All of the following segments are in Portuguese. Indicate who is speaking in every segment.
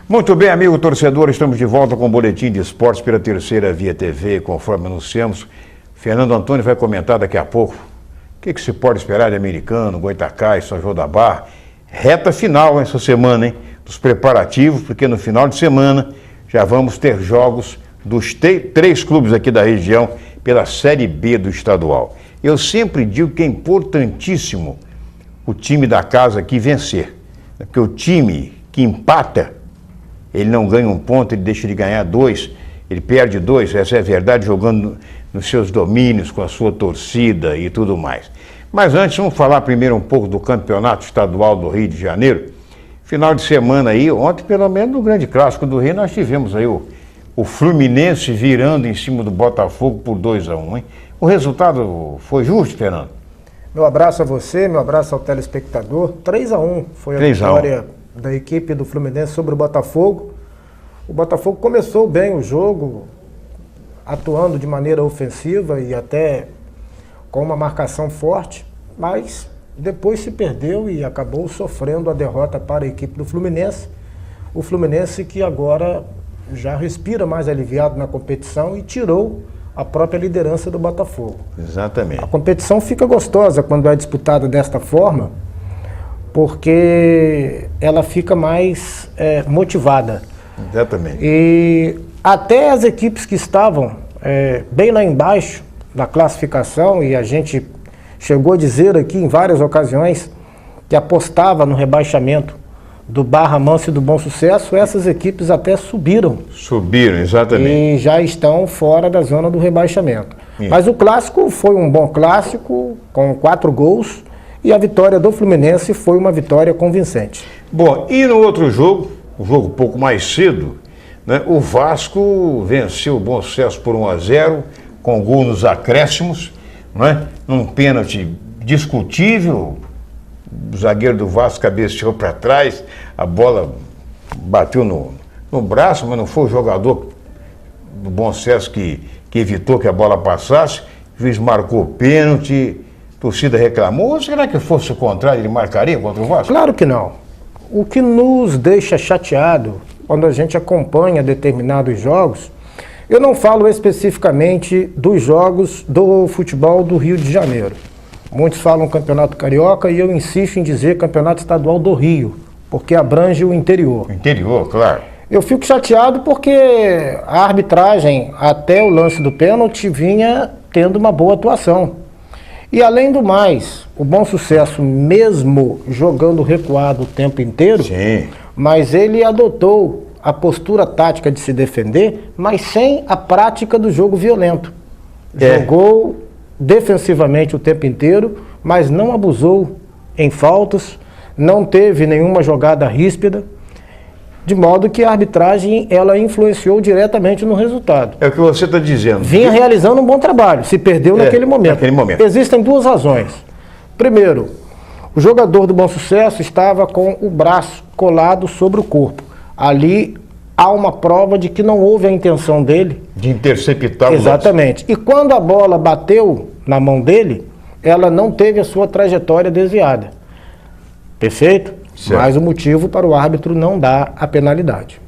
Speaker 1: Muito bem, amigo torcedor, estamos de volta com o Boletim de Esportes pela Terceira Via TV, conforme anunciamos. Fernando Antônio vai comentar daqui a pouco o que se pode esperar de Americano, Goitacás, São João da Barra. Reta final essa semana, hein? Dos preparativos, porque no final de semana já vamos ter jogos dos três clubes aqui da região pela Série B do estadual. Eu sempre digo que é importantíssimo o time da casa aqui vencer, porque o time que empata, ele não ganha um ponto, ele deixa de ganhar dois, ele perde dois, essa é a verdade, jogando nos seus domínios, com a sua torcida e tudo mais. Mas antes, vamos falar primeiro um pouco do Campeonato Estadual do Rio de Janeiro. Final de semana aí, ontem pelo menos no Grande Clássico do Rio, nós tivemos aí o Fluminense virando em cima do Botafogo por 2-1, hein? O resultado foi justo, Fernando?
Speaker 2: Meu abraço a você, meu abraço ao telespectador. 3-1 foi a vitória da equipe do Fluminense sobre o Botafogo. O Botafogo começou bem o jogo, atuando de maneira ofensiva e até com uma marcação forte, mas depois se perdeu e acabou sofrendo a derrota para a equipe do Fluminense. O Fluminense que agora já respira mais aliviado na competição e tirou a própria liderança do Botafogo.
Speaker 1: Exatamente.
Speaker 2: A competição fica gostosa quando é disputada desta forma, porque ela fica mais motivada.
Speaker 1: Exatamente.
Speaker 2: E até as equipes que estavam bem lá embaixo da classificação, e a gente chegou a dizer aqui em várias ocasiões que apostava no rebaixamento do Barra Mansa e do Bom Sucesso, essas equipes até subiram.
Speaker 1: Subiram, exatamente.
Speaker 2: E já estão fora da zona do rebaixamento. Mas o clássico foi um bom clássico, com 4 gols, e a vitória do Fluminense foi uma vitória convincente.
Speaker 1: Bom, e no outro jogo, um jogo um pouco mais cedo, né, o Vasco venceu o Bom Sucesso por 1-0, com gol nos acréscimos, né, num pênalti discutível. O zagueiro do Vasco cabeceou para trás, a bola bateu no braço, mas não foi o jogador do Bom Sucesso que evitou que a bola passasse. O juiz marcou pênalti, a torcida reclamou. Ou será que fosse o contrário, ele marcaria contra o Vasco?
Speaker 2: Claro que não. O que nos deixa chateado quando a gente acompanha determinados jogos, eu não falo especificamente dos jogos do futebol do Rio de Janeiro. Muitos falam Campeonato Carioca e eu insisto em dizer Campeonato Estadual do Rio, porque abrange o interior.
Speaker 1: O interior, claro.
Speaker 2: Eu fico chateado porque a arbitragem, até o lance do pênalti, vinha tendo uma boa atuação. E além do mais, o Bom Sucesso, mesmo jogando recuado o tempo inteiro,
Speaker 1: sim,
Speaker 2: mas ele adotou a postura tática de se defender, mas sem a prática do jogo violento. Jogou defensivamente o tempo inteiro, mas não abusou em faltas, não teve nenhuma jogada ríspida, de modo que a arbitragem ela influenciou diretamente no resultado.
Speaker 1: É o que você está dizendo.
Speaker 2: Vinha realizando um bom trabalho, se perdeu naquele momento. Existem duas razões. Primeiro, o jogador do Bom Sucesso estava com o braço colado sobre o corpo. Ali há uma prova de que não houve a intenção dele
Speaker 1: de interceptar o
Speaker 2: exatamente. E quando a bola bateu na mão dele, ela não teve a sua trajetória desviada. Perfeito?
Speaker 1: Certo.
Speaker 2: Mas o motivo para o árbitro não dar a penalidade.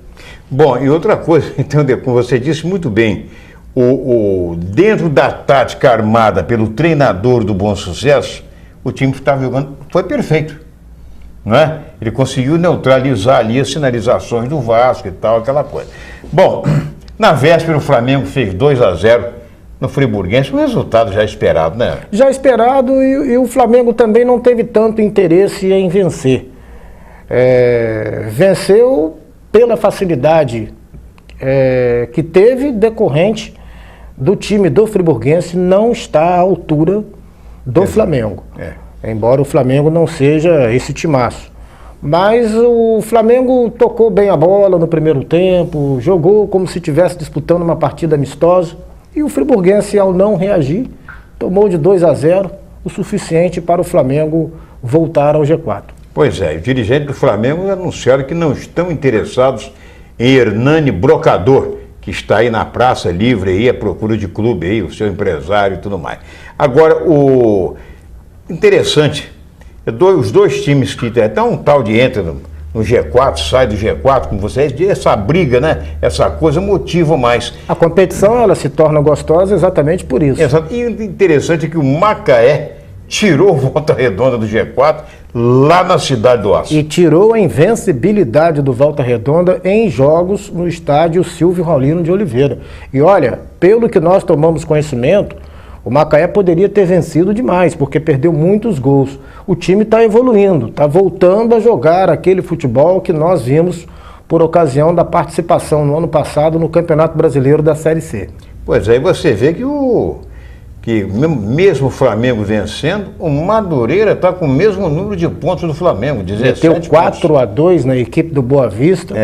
Speaker 1: Bom, e outra coisa, então, como você disse muito bem, dentro da tática armada pelo treinador do Bom Sucesso, o time que estava jogando foi perfeito. Não é? Ele conseguiu neutralizar ali as sinalizações do Vasco e tal, aquela coisa. Bom, na véspera o Flamengo fez 2-0 no Friburguense, um resultado já esperado, né?
Speaker 2: Já esperado, e o Flamengo também não teve tanto interesse em vencer. Venceu pela facilidade que teve, decorrente do time do Friburguense não estar à altura do Flamengo. Embora o Flamengo não seja esse timaço. Mas o Flamengo tocou bem a bola no primeiro tempo, jogou como se estivesse disputando uma partida amistosa. E o Friburguense, ao não reagir, tomou de 2-0, o suficiente para o Flamengo voltar ao G4.
Speaker 1: Pois é, os dirigentes do Flamengo anunciaram que não estão interessados em Hernani Brocador, que está aí na Praça Livre, aí, à procura de clube, aí, o seu empresário e tudo mais. Agora, o interessante, os dois times que tem um tal de entra no G4, sai do G4, como você diz, essa briga, né? Essa coisa motiva mais.
Speaker 2: A competição, ela se torna gostosa exatamente por isso.
Speaker 1: Exato. E o interessante é que o Macaé tirou Volta Redonda do G4 lá na Cidade do Aço.
Speaker 2: E tirou a invencibilidade do Volta Redonda em jogos no estádio Silvio Raulino de Oliveira. E olha, pelo que nós tomamos conhecimento, o Macaé poderia ter vencido demais, porque perdeu muitos gols. O time está evoluindo, está voltando a jogar aquele futebol que nós vimos por ocasião da participação no ano passado no Campeonato Brasileiro da Série C.
Speaker 1: Pois aí você vê que mesmo o Flamengo vencendo, o Madureira está com o mesmo número de pontos do Flamengo, 17
Speaker 2: Meteu 4-2 na equipe do Boa Vista,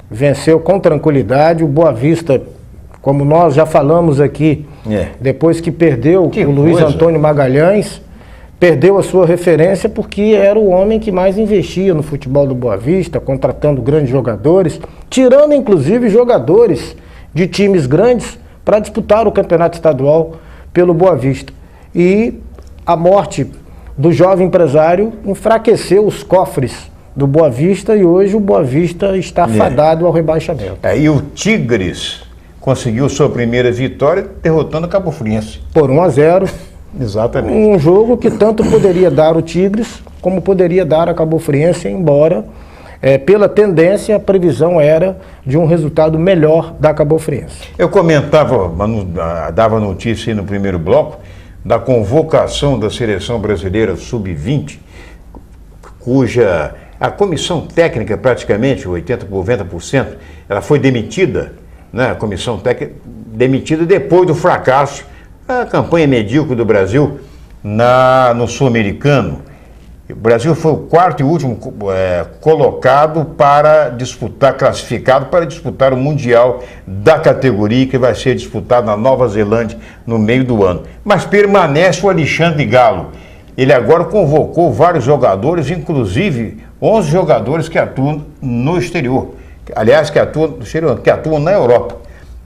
Speaker 2: venceu com tranquilidade. O Boa Vista, como nós já falamos aqui, depois que perdeu o Luiz Antônio Magalhães, perdeu a sua referência porque era o homem que mais investia no futebol do Boa Vista, contratando grandes jogadores, tirando inclusive jogadores de times grandes para disputar o campeonato estadual pelo Boa Vista. E a morte do jovem empresário enfraqueceu os cofres do Boa Vista e hoje o Boa Vista está fadado ao rebaixamento.
Speaker 1: E o Tigres conseguiu sua primeira vitória derrotando o Cabo Friense.
Speaker 2: Por 1-0.
Speaker 1: Exatamente.
Speaker 2: Um jogo que tanto poderia dar o Tigres como poderia dar a Cabo Friense, embora pela tendência a previsão era de um resultado melhor da Cabo Friense.
Speaker 1: Eu comentava, dava notícia aí no primeiro bloco, da convocação da Seleção Brasileira Sub-20, cuja a comissão técnica praticamente, 90%, ela foi demitida, né? A comissão técnica demitida depois do fracasso da campanha medíocre do Brasil no Sul-Americano. O Brasil foi o quarto e último colocado para disputar, classificado para disputar o Mundial da categoria que vai ser disputado na Nova Zelândia no meio do ano. Mas permanece o Alexandre Galo. Ele agora convocou vários jogadores, inclusive 11 jogadores que atuam no exterior. Aliás, que atuam na Europa.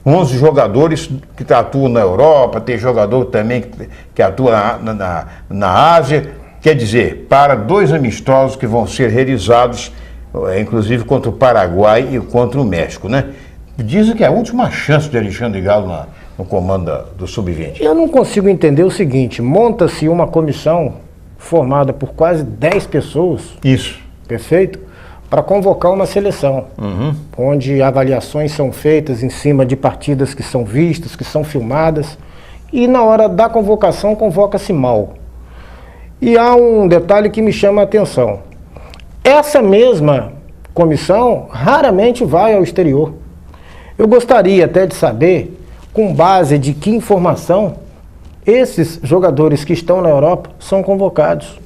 Speaker 1: 11 jogadores que atuam na Europa, tem jogador também que atua na Ásia. Quer dizer, para 2 amistosos que vão ser realizados, inclusive contra o Paraguai e contra o México, né? Dizem que é a última chance de Alexandre Galo no comando do Sub-20.
Speaker 2: Eu não consigo entender o seguinte: monta-se uma comissão formada por quase 10 pessoas.
Speaker 1: Isso.
Speaker 2: Perfeito? Para convocar uma seleção, onde avaliações são feitas em cima de partidas que são vistas, que são filmadas, e na hora da convocação convoca-se mal. E há um detalhe que me chama a atenção. Essa mesma comissão raramente vai ao exterior. Eu gostaria até de saber, com base de que informação, esses jogadores que estão na Europa são convocados.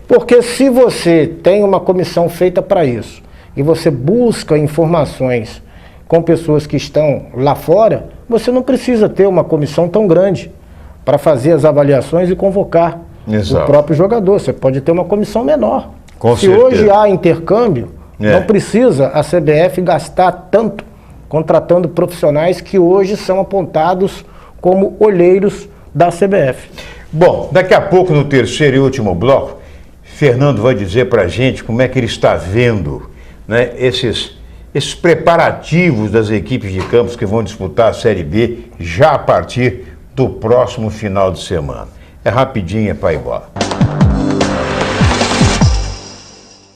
Speaker 2: Porque se você tem uma comissão feita para isso, e você busca informações com pessoas que estão lá fora, você não precisa ter uma comissão tão grande para fazer as avaliações e convocar o próprio jogador. Você pode ter uma comissão menor. Se hoje há intercâmbio, não precisa a CBF gastar tanto contratando profissionais que hoje são apontados como olheiros da CBF.
Speaker 1: Bom, daqui a pouco, no terceiro e último bloco, Fernando vai dizer para a gente como é que ele está vendo, né, esses preparativos das equipes de campos que vão disputar a Série B já a partir do próximo final de semana. É rapidinho, é pai bola.